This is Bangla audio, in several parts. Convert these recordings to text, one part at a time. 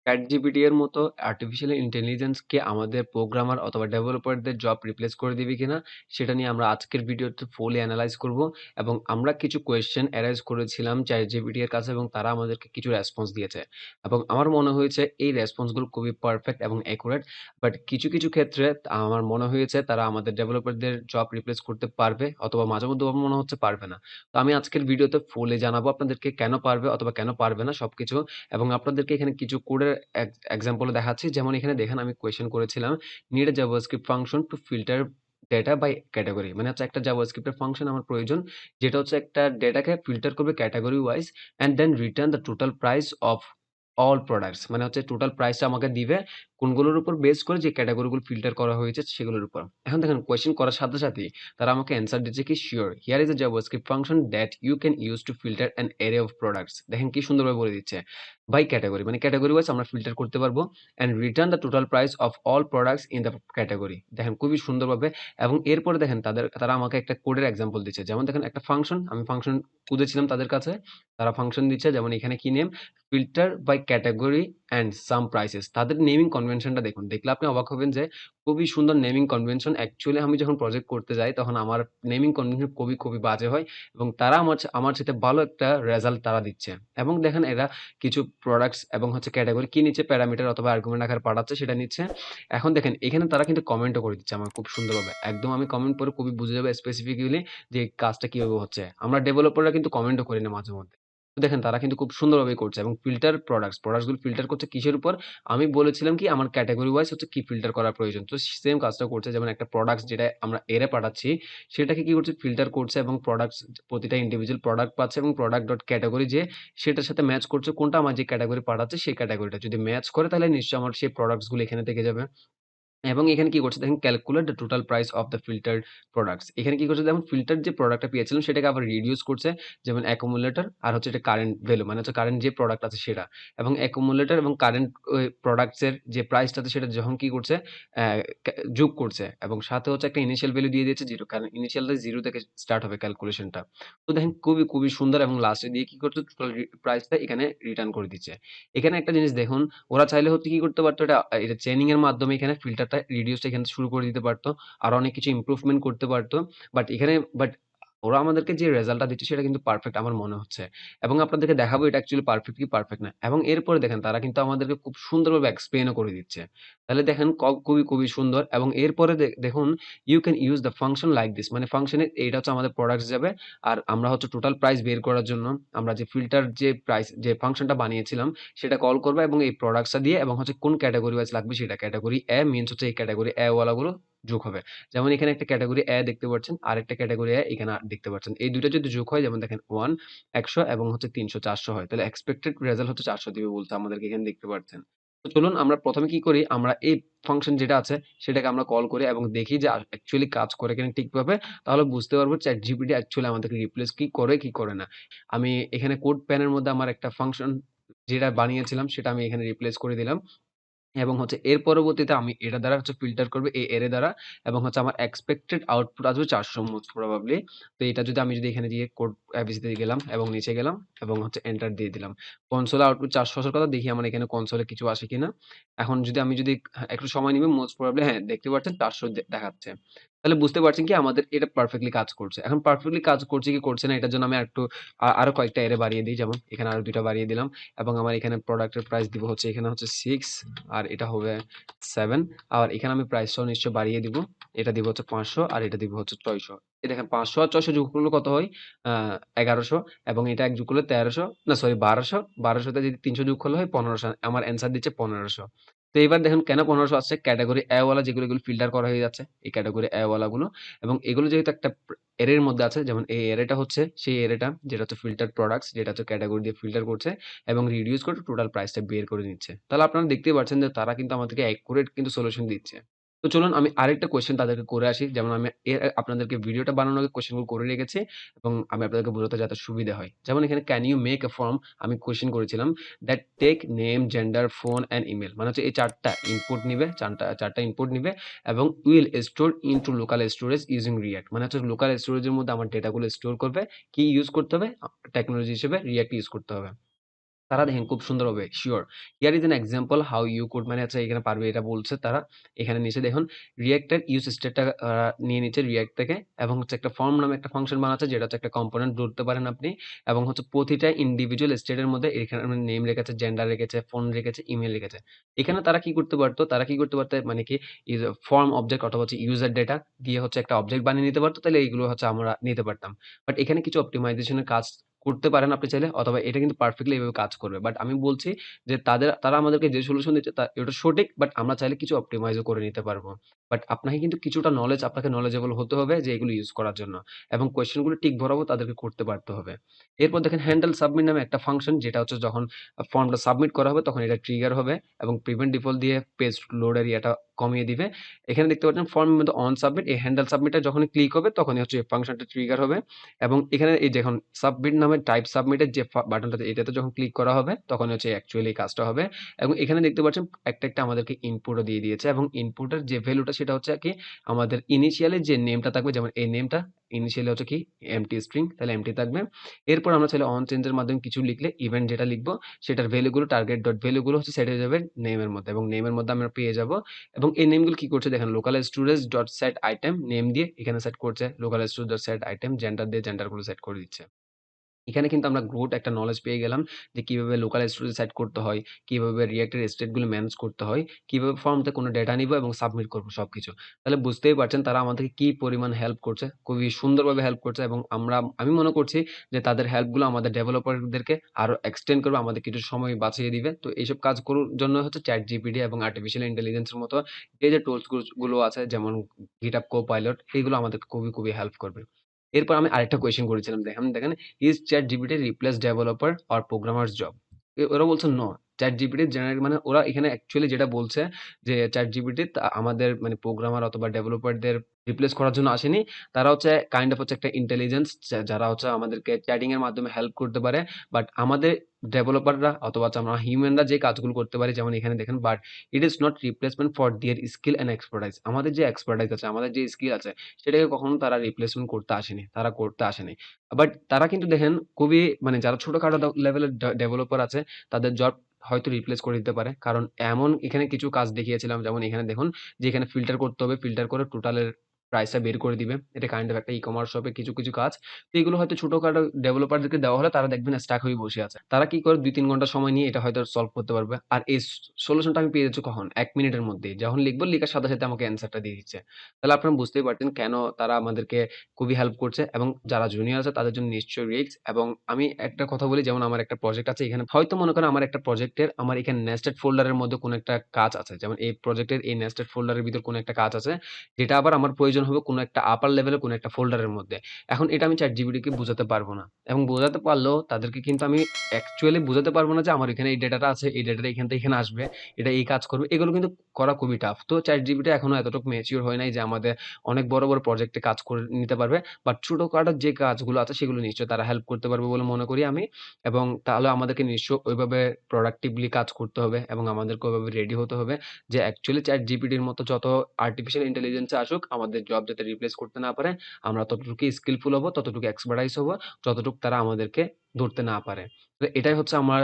চ্যাট জিপিটি এর মতো আর্টিফিশিয়াল ইন্টেলিজেন্স কে আমাদের প্রোগ্রামার অথবা ডেভেলপারদের জব রিপ্লেস করে দিবে কিনা সেটা নিয়ে আমরা আজকের ভিডিওতে ফুলি অ্যানালাইজ করব এবং আমরা কিছু কোয়েশ্চেন অ্যারাইজ করেছিলাম চ্যাট জিপিটি এর কাছে এবং তারা আমাদেরকে কিছু রেসপন্স দিয়েছে এবং আমার মনে হয়েছে এই রেসপন্সগুলো খুবই পারফেক্ট এবং অ্যাকুরেট। বাট কিছু কিছু ক্ষেত্রে আমার মনে হয়েছে তারা আমাদের ডেভেলপারদের জব রিপ্লেস করতে পারবে অথবা মাঝে মধ্যে আমার মনে হচ্ছে পারবে না। তো আমি আজকের ভিডিওতে ফুলি জানাবো আপনাদেরকে কেন পারবে অথবা কেন পারবে না সবকিছু, এবং আপনাদেরকে এখানে কিছু কোডের এক্সাম্পল দেখাচ্ছি। যেমন এখানে দেখেন আমি কোয়েশ্চেন করেছিলাম, need a JavaScript function to filter data by category. মানে হচ্ছে একটা জাভাস্ক্রিপ্টের ফাংশন আমার প্রয়োজন যেটা হচ্ছে একটা ডেটাকে ফিল্টার করবে category wise and then return the total price of all products. মানে হচ্ছে টোটাল প্রাইসটা আমাকে দিবে কোনগুলোর উপর বেস করে যে ক্যাটাগরিগুলো ফিল্টার করা হয়েছে সেগুলোর উপর। এখন দেখেন কোয়েশ্চেন করার সাথে সাথেই তারা আমাকে অ্যান্সার দিচ্ছে কি sure here is a JavaScript function that you can use to filter an array of products. দেখেন কি সুন্দরভাবে বলে দিচ্ছে বাই ক্যাটাগরি, মানে ক্যাটাগরি ওয়াইজ আমরা ফিল্টার করতে পারবো and return the total price of all products in the category. দেখেন খুবই সুন্দরভাবে। এবং এরপরে দেখেন তারা আমাকে একটা কোডের এক্সাম্পল দিচ্ছে। যেমন দেখেন একটা ফাংশন, আমি ফাংশন খুঁজেছিলাম তাদের কাছে, তারা ফাংশন দিচ্ছে। যেমন এখানে কি name, filter by category and sum prices. তাদের নেমিং কনভেনশনটা দেখুন, দেখলে আপনি অবাক হবেন যে খুবই সুন্দর নেমিং কনভেনশন। অ্যাকচুয়ালি আমি যখন প্রজেক্ট করতে যাই তখন আমার নেমিং কনভেনশন খুবই খুবই বাজে হয় এবং তারা আমার সাথে ভালো একটা রেজাল্ট তারা দিচ্ছে। এবং দেখেন এরা কিছু প্রোডাক্টস এবং হচ্ছে ক্যাটাগরি কি নিচ্ছে, প্যারামিটার অথবা আর্গুমেন্ট আকারে পাঠাচ্ছে সেটা নিচ্ছে। এখন দেখেন এখানে তারা কিন্তু কমেন্টও করে দিচ্ছে আমার খুব সুন্দরভাবে। একদম আমি কমেন্ট পড়ে খুবই বুঝে যাবে স্পেসিফিক্যালি যে এই কাজটা কিভাবে হচ্ছে। আমরা ডেভেলপাররা কিন্তু কমেন্টও করি না মাঝে মধ্যে। তো দেখেন তারা কিন্তু খুব সুন্দরভাবে করছে এবং ফিল্টার প্রোডাক্টসগুলো ফিল্টার করছে কিসের উপর? আমি বলেছিলাম কি আমার ক্যাটাগরি ওয়াইজ হচ্ছে কি ফিল্টার করা প্রয়োজন। তো সেম কাজটা করছে। যেমন একটা প্রোডাক্টস যেটা আমরা এরে পাঠাচ্ছি সেটাকে কি করছে, ফিল্টার করছে এবং প্রোডাক্টস প্রতিটা ইন্ডিভিজুয়াল প্রোডাক্ট পাচ্ছে এবং প্রোডাক্ট ডট ক্যাটাগরি যে সেটার সাথে ম্যাচ করছে কোনটা, আমার যে ক্যাটাগরি পাঠাচ্ছে সেই ক্যাটাগরিটা যদি ম্যাচ করে তাহলে নিশ্চয়ই আমার সেই প্রোডাক্টস গুলো এখানে থেকে যাবে। এবং এখানে কি করছে দেখেন, calculate the total price of the filtered products. এখানে কি করছে, যেমন ফিল্টার যে প্রোডাক্টটা পেয়েছিলাম সেটাকে আবার রিডিউস করছে। যেমন অ্যাকুমুলেটর আর হচ্ছে এটা কারেন্ট ভ্যালু, মানে হচ্ছে কারেন্ট যে প্রোডাক্ট আছে সেটা, এবং অ্যাকুমুলেটর এবং কারেন্ট প্রোডাক্টস এর যে প্রাইসটা আছে সেটা যখন কি করছে যোগ করছে এবং সাথে হচ্ছে একটা ইনিশিয়াল ভ্যালু দিয়ে দিয়েছে 0, কারণ ইনিশিয়ালটা 0 থেকে স্টার্ট হবে ক্যালকুলেশনটা। তো দেখেন খুবই খুবই সুন্দর এবং লাস্টে দিয়ে কি করছে, টোটাল প্রাইসটা এখানে রিটার্ন করে দিচ্ছে। এখানে একটা জিনিস দেখুন, ওরা চাইলে হচ্ছে কি করতে পারতো, এটা চেইনিং এর মাধ্যমে এখানে ফিল্টারটা রিডিউসটা এখানে শুরু করে দিতে পারতো। আরো অনেক কিছু ইমপ্রুভমেন্ট করতে পারতো। বাট ওরা আমাদেরকে যে রেজাল্টটা দিচ্ছে সেটা কিন্তু পারফেক্ট আমার মনে হচ্ছে। এবং আপনাদেরকে দেখাবো এটা অ্যাকচুয়ালি পারফেক্ট কি পারফেক্ট না। এবং এরপরে দেখেন তারা কিন্তু আমাদেরকে খুব সুন্দরভাবে এক্সপ্লেইনও করে দিচ্ছে। তাহলে দেখেন খুবই খুবই সুন্দর। এবং এরপরে দেখুন, you can use the function like this. মানে ফাংশনে এইটা হচ্ছে আমাদের প্রোডাক্টস যাবে আর আমরা হচ্ছে টোটাল প্রাইস বের করার জন্য আমরা যে ফিল্টার যে প্রাইস যে ফাংশনটা বানিয়েছিলাম সেটা কল করবে এবং এই প্রোডাক্টসটা দিয়ে এবং হচ্ছে কোন ক্যাটাগরি ওয়াইজ লাগবে সেটা, ক্যাটাগরি এ মিনস হচ্ছে এই ক্যাটাগরি এ ওয়ালাগুলো যোগ হবে। যেমন এখানে একটা ক্যাটাগরি এ দেখতে পাচ্ছেন আর একটা ক্যাটাগরি এ এখানে দেখতে পাচ্ছেন, এই দুইটা যদি যোগ হয় যেমন দেখেন 100 এবং হচ্ছে 300 400 হয়, তাহলে এক্সপেক্টেড রেজাল্ট হচ্ছে 400 দিবে বলছে আমাদেরকে, এখানে দেখতে পাচ্ছেন। তো চলুন আমরা প্রথমে কি করি, আমরা এই ফাংশন যেটা আছে সেটাকে আমরা কল করি এবং দেখি যে অ্যাকচুয়ালি কাজ করে কিনা ঠিকভাবে। তাহলে বুঝতে পারবো চ্যাট জিপিটি অ্যাকচুয়ালি আমাদেরকে রিপ্লেস কি করে না। আমি এখানে কোড প্যানের মধ্যে আমার একটা ফাংশন যেটা বানিয়েছিলাম সেটা আমি এখানে রিপ্লেস করে দিলাম এবং হচ্ছে এর পরবর্তীতে আমি এটা দ্বারা হচ্ছে ফিল্টার করবে এই এরে দ্বারা এবং হচ্ছে আমার এক্সপেক্টেড আউটপুট আসবে 400 মোস্ট প্রবাবলি। তো এটা যদি আমি এখানে গিয়ে কোড এবিসিতে গেলাম এবং নিচে গেলাম এবং হচ্ছে এন্টার দিয়ে দিলাম। কনসোলে আউটপুট 400 আসার কথা, দেখি আমার এখানে কনসোলে কিছু আসে কিনা। এখন যদি একটু সময় নিবে, মোস্ট প্রবাবলি হ্যাঁ দেখতে পাচ্ছেন 400 দেখাচ্ছে। তাহলে বুঝতে পারছেন কি আমাদের এটা পারফেক্টলি কাজ করছে। এখন পারফেক্টলি কাজ করছে কি করছে না এটার জন্য আমি আরেকটু আরো কয়েকটা এরে বাড়িয়ে দিই। যেমন এখানে আরো 2টা বাড়িয়ে দিলাম এবং আমার এখানে প্রোডাক্টের প্রাইস দিব হচ্ছে এখানে হচ্ছে 6 আর এটা হবে 7। আর এখানে আমি প্রাইসটাও নিশ্চয়ই বাড়িয়ে দিব। এটা দিব হচ্ছে 500 আর এটা দিব হচ্ছে 600। এই দেখেন 500 আর 600 যোগ করলে কত হয়? আ 1100 এবং এটা এক যোগ করলে 1300, না সরি 1200। 1200 তে যদি 300 যোগ করলে হয় 1500। আমার অ্যান্সার দিচ্ছে 1500। তো এবার দেখুন কেন 1500 আসছে? ক্যাটেগরি এ ওয়ালা যেগুলো এগুলো ফিল্টার করা হয়ে যাচ্ছে। এই ক্যাটেগরি এ ওয়ালা গুলো এবং এগুলো যেহেতু একটা এর মধ্যে আছে, যেমন এই এরেটা হচ্ছে সেই এরেটা যেটা হচ্ছে ফিল্টার্ড প্রোডাক্টস, যেটা হচ্ছে ক্যাটেগরি দিয়ে ফিল্টার করছে এবং রিডিউস করে টোটাল প্রাইসটা বের করে নিচ্ছে। তাহলে আপনারা দেখতেই পাচ্ছেন যে তারা কিন্তু আমাদেরকে অ্যাকুরেট কিন্তু সলিউশন দিচ্ছে। তো চলুন আমি আরেকটা কোয়েশ্চেন তাদেরকে করে আসি। যেমন আমি আপনাদেরকে ভিডিওটা বানানোর আগে কোয়েশ্চেনগুলো করে রেখেছি এবং আমি আপনাদেরকে বোঝাতে যাতে সুবিধা হয়। যেমন এখানে can you make a form, আমি কোয়েশ্চেন করেছিলাম that take name, gender, phone and email. মানে হচ্ছে এই 4টা ইনপুট নিবে, 4টা ইনপুট নিবে এবং will store into local storage using react. মানে হচ্ছে লোকাল স্টোরেজের মধ্যে আমার ডেটাগুলো স্টোর করবে। কি ইউজ করতে হবে? টেকনোলজি হিসেবে রিঅ্যাক্ট ইউজ করতে হবে। তারা দেখেন খুব সুন্দরভাবে sure. Here is an example how you could মানে হচ্ছে এখানে পারবে এটা বলছে তারা। এখানে নিচে দেখুন React এর ইউজ স্টেটটা নিয়ে নিচ্ছে React থেকে এবং হচ্ছে একটা ফর্ম নামে একটা ফাংশন বানাচ্ছে যেটা হচ্ছে একটা কম্পোনেন্ট ধরতে পারেন আপনি এবং হচ্ছে প্রতিটা ইন্ডিভিজুয়াল স্টেটের মধ্যে এখানে নেম রেখেছে, জেন্ডার রেখেছে, ফোন রেখেছে, ইমেইল রেখেছে। এখানে তারা কি করতে পারতো? তারা কি করতে পারতো? মানে কি ইজ ফর্ম অবজেক্ট অথবা হচ্ছে ইউজার ডেটা দিয়ে হচ্ছে একটা অবজেক্ট বানিয়ে নিতে পারতো। তাহলে এইগুলো হচ্ছে আমরা নিতে পারতাম। বাট এখানে কিছু অপ্টিমাইজেশন এর কাজ করতে পারেন আপনি চাইলে অথবা এটা কিন্তু পারফেক্টলি এভাবে কাজ করবে। বাট আমি বলছি যে তারা আমাদেরকে যে সলিউশন দিচ্ছে এটা সঠিক বাট আমরা চাইলে কিছু অপ্টিমাইজ ও করে নিতে পারবো। বাট আপনাকে কিন্তু কিছুটা আপনাকে নলেজেবল হতে হবে যে এগুলো ইউজ করার জন্য এবং কোয়েশ্চেন গুলো ঠিক বরাবর তাদেরকে করতে পারতে হবে। এরপর দেখেন হ্যান্ডেল সাবমিট নামে একটা ফাংশন যেটা হচ্ছে যখন ফর্মটা সাবমিট করা হবে তখন এটা ট্রিগার হবে এবং প্রিভেন্ট ডিফল্ট দিয়ে পেজ লোড এরিয়াটা কমিয়ে দিবে। এখানে দেখতে পাচ্ছেন ফর্মের মধ্যে অন সাবমিট এই হ্যান্ডেল সাবমিটে যখনই ক্লিক হবে তখনই হচ্ছে এই ফাংশনটা ট্রিগার হবে এবং এখানে এই যখন সাবমিট নামে টাইপ সাবমিটের যে বাটনটা এটাতে যখন ক্লিক করা হবে তখন হচ্ছে অ্যাকচুয়ালি এই কাজটা হবে এবং এখানে দেখতে পাচ্ছেন একটা আমাদেরকে ইনপুটও দিয়ে দিয়েছে এবং ইনপুটের যে ভ্যালুটা সেটা হচ্ছে কি আমাদের ইনিশিয়ালি যে নেমটা থাকবে যেমন এই নেমটা ইনিশিয়ালি হচ্ছে কি এমটি স্ট্রিং তাহলে এমটি থাকবে। এরপর আমরা চাইলে অন চেঞ্জের মাধ্যমে কিছু লিখলে ইভেন্ট যেটা লিখবো সেটার ভ্যালুগুলো টার্গেট ডট ভ্যালুগুলো হচ্ছে সেট হয়ে যাবে নেমের মধ্যে এবং নেমের মধ্যে আমরা পেয়ে যাব এবং এই নেমগুলো কি করছে দেখেন local storage dot set item name দিয়ে এখানে সেট করছে local storage dot set item gender দিয়ে জেন্ডারগুলো সেট করে দিচ্ছে। এখানে কিন্তু আমরা গুড একটা নলেজ পেয়ে গেলাম যে কিভাবে লোকাল স্টোরেজ সেট করতে হয়, কিভাবে রিঅ্যাক্ট এর স্টেট গুলো ম্যানেজ করতে হয়, কিভাবে ফর্ম থেকে কোনো ডেটা নিবো এবং সাবমিট করব সবকিছু। তাহলে বুঝতেই পারছেন তারা আমাদেরকে কি পরিমাণ হেল্প করছে। খুবই সুন্দরভাবে হেল্প করছে এবং আমি মনে করছি যে তাদের হেল্প গুলো আমাদের ডেভেলপারদেরকে আরো এক্সটেন্ড করবে, আমাদের কিছু সময় বাঁচিয়ে দিবে। তো এইসব কাজ করার জন্য হচ্ছে চ্যাট জিপিটি এবং আর্টিফিশিয়াল ইন্টেলিজেন্স এর মতো যে টুলস গুলো আছে যেমন গিটহাব কোপাইলট এগুলো আমাদের খুবই হেল্প করবে। এরপর আমি আরেকটা কোয়েশ্চেন করেছিলাম দেখেন দেখেন is chat GPT replace developer or programmers job? ওরা বলছে নো। চ্যাট জিপিটি জেনারেট মানে ওরা এখানে অ্যাকচুয়ালি যেটা বলছে যে চ্যাট জিপিটি আমাদের মানে প্রোগ্রামার অথবা ডেভেলপারদের রিপ্লেস করার জন্য আসেনি। তারা হচ্ছে কাইন্ড অফ হচ্ছে একটা ইন্টেলিজেন্স যারা হচ্ছে আমাদেরকে চ্যাটিং এর মাধ্যমে হেল্প করতে পারে। বাট আমাদের ডেভেলপাররা অথবা হচ্ছে আমরা হিউম্যানরা যে কাজগুলো করতে পারি যেমন এখানে দেখেন but it is not replacement for their skill and expertise. আমাদের যে এক্সপার্টাইজ আছে আমাদের যে স্কিল আছে সেটাকে কখনো তারা রিপ্লেসমেন্ট করতে আসেনি, তারা করতে আসেনি। বাট তারা কিন্তু দেখেন খুবই মানে যারা ছোটখাটো লেভেলের ডেভেলপার আছে তাদের জব হয়তো রিপ্লেস করে দিতে পারে কারণ এমন এখানে কিছু কাজ দেখিয়েছিলাম যেমন এখানে দেখুন যে এখানে ফিল্টার করতে হবে, ফিল্টার করে টোটালের প্রাইসটা বের করে দিবে। এটা কাইন্ড অফ একটা ই-কমার্স শপে কিছু কাজ। তো এগুলো হয়তো ছোটখাটো ডেভেলপারদেরকে দেওয়া হলে তারা দেখবেন স্টাক হয়ে বসে আছে। তারা কি করে ২-৩ ঘন্টা সময় নিয়ে এটা হয়তো সলভ করতে পারবে। আর এই সলিউশনটা আমি পেয়ে যাচ্ছি কখন? ১ মিনিটের মধ্যেই। যখন লিখব লিখার সাথে আমাকে অ্যান্সারটা দিয়ে দিচ্ছে। তাহলে আপনারা বুঝতেই পারছেন কেন তারা আমাদেরকে খুবই হেল্প করছে এবং যারা জুনিয়র আছে তাদের জন্য নিশ্চয়ই রিস্ক। এবং আমি একটা কথা বলি যেমন আমার একটা প্রজেক্ট আছে এখানে হয়তো মনে করেন আমার একটা প্রজেক্টের আমার এখানে নেস্টেড ফোল্ডারের মধ্যে কোনো একটা কাজ আছে যেমন এই প্রজেক্টের এই নেস্টেড ফোল্ডারের ভিতর কোনো একটা কাজ আছে যেটা আবার আমার প্রয়োজন হবে কোনো একটা আপার লেভেলের কোনো একটা ফোল্ডারের মধ্যে। এখন এটা আমি চ্যাট জিপিটিকে বোঝাতে পারবো না এবং বোঝাতে পারলেও তাদেরকে কিন্তু আমি অ্যাকচুয়ালি বোঝাতে পারবো না যে আমার এখানে এই ডেটাটা আছে এই ডেটাটা এখান থেকে এখানে আসবে, এটা এই কাজ করবে, এগুলো কিন্তু করা খুবই টাফ। তো চ্যাট জিপিটি এখনো এতটুকু ম্যাচিওর হয় নাই যে আমাদের অনেক বড় প্রজেক্টে কাজ করে নিতে পারবে। বাট ছোটখাটো যে কাজগুলো আছে সেগুলো নিশ্চয়ই তারা হেল্প করতে পারবে বলে মনে করি আমি। এবং তাহলে আমাদেরকে নিশ্চয়ই ওইভাবে প্রোডাক্টিভলি কাজ করতে হবে এবং আমাদেরকে ওইভাবে রেডি হতে হবে যে অ্যাকচুয়ালি চ্যাট জিপিটির মতো যত আর্টিফিশিয়াল ইন্টেলিজেন্স আসুক আমাদের জব যাতে রিপ্লেস করতে না পারে, আমরা ততটুকুই স্কিলফুল হবো, ততটুকু এক্সপার্টাইজ হবো, যতটুকু তারা আমাদেরকে ধরতে না পারে। তো এটাই হচ্ছে আমার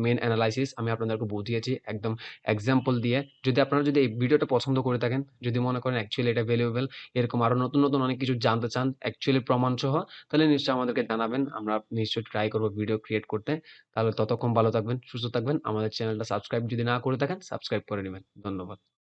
মেইন এনালাইসিস। আমি আপনাদেরকে বুঝিয়েছি একদম এক্সাম্পল দিয়ে। যদি এই ভিডিওটা পছন্দ করে থাকেন, যদি মনে করেন অ্যাকচুয়ালি এটা ভ্যালুয়েবল, এরকম আরো নতুন অনেক কিছু জানতে চান অ্যাকচুয়ালি প্রমাণ সহ, তাহলে নিশ্চয়ই আমাদেরকে জানাবেন। আমরা নিশ্চয়ই ট্রাই করব ভিডিও ক্রিয়েট করতে। তাহলে ততক্ষণ ভালো থাকবেন, সুস্থ থাকবেন। আমাদের চ্যানেলটা সাবস্ক্রাইব যদি না করে থাকেন, সাবস্ক্রাইব করে নিবেন। ধন্যবাদ।